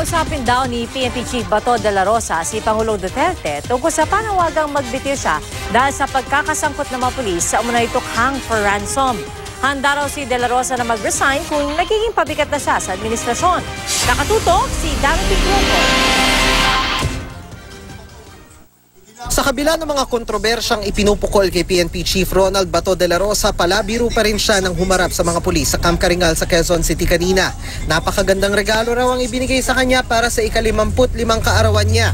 Kakausapin daw ni PNP Chief Bato de la Rosa si Pangulong Duterte tungkol sa panawagang magbitiw siya dahil sa pagkakasangkot ng mga pulis sa umunay tukhang for ransom. Handa raw si de la Rosa na mag-resign kung nagiging pabigat na siya sa administrasyon. Nakatutok si Darwin Grupo. Sa kabila ng mga kontrobersyang ipinupukol kay PNP Chief Ronald Bato de la Rosa, palabiro pa rin siya nang humarap sa mga pulis sa Camp Karingal sa Quezon City kanina. Napakagandang regalo raw ang ibinigay sa kanya para sa ika-55 kaarawan niya.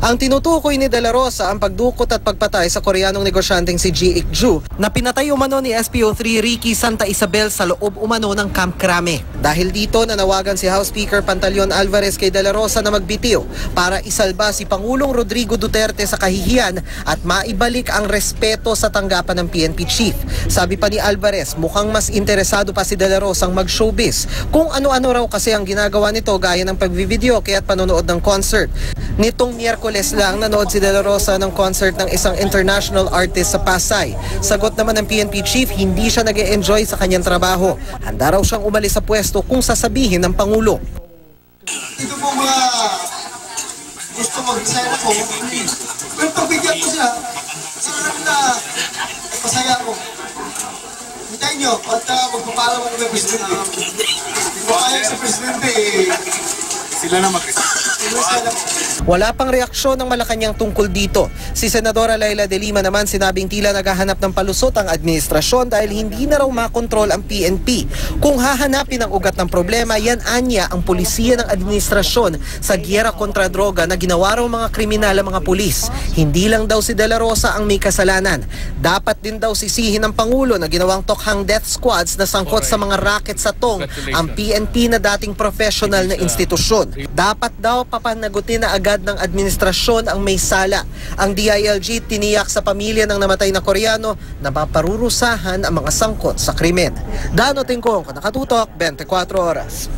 Ang tinutukoy ni de la Rosa ang pagdukot at pagpatay sa Koreanong negosyanteng si Ji Ik-ju na pinatay umano ni SPO3 Ricky Santa Isabel sa loob umano ng Camp Crame. Dahil dito nanawagan si House Speaker Pantaleon Alvarez kay de la Rosa na magbitiw para isalba si Pangulong Rodrigo Duterte sa kahihiyan at maibalik ang respeto sa tanggapan ng PNP Chief. Sabi pa ni Alvarez, mukhang mas interesado pa si de la Rosa ang mag-showbiz kung ano-ano raw kasi ang ginagawa nito gaya ng pagvivideo kaya't panonood ng concert. Nitong Miyerkules lang nanood si de la Rosa ng concert ng isang international artist sa Pasay. Sagot naman ng PNP Chief, hindi siya nag-e-enjoy sa kanyang trabaho. Handa raw siyang umalis sa pwesto kung sasabihin ng Pangulo. Ito po mga gusto mag-resign ako. Pero pagbigyan ko sila, siguro na masaya ako. Hintayin nyo, pagka magpapala mo ng Presidente. Kung ayaw sa Presidente, sila na mag-resign. Wala pang reaksyon ng Malacanang tungkol dito. Si Senadora Leila de Lima naman sinabing tila naghahanap ng palusot ang administrasyon dahil hindi na raw makontrol ang PNP. Kung hahanapin ang ugat ng problema, yan anya ang pulisiya ng administrasyon sa giyera kontra droga na ginawa raw mga kriminal ang mga pulis. Hindi lang daw si de la Rosa ang may kasalanan. Dapat din daw sisihin ng Pangulo na ginawang tokhang death squads na sangkot sa mga racket sa tong ang PNP na dating professional na institusyon. Dapat daw papanagutin na agad ng administrasyon ang may sala. Ang DILG tiniyak sa pamilya ng namatay na Koreano na maparurusahan ang mga sangkot sa krimen. Dano Tingkong, Nakatutok, 24 Oras.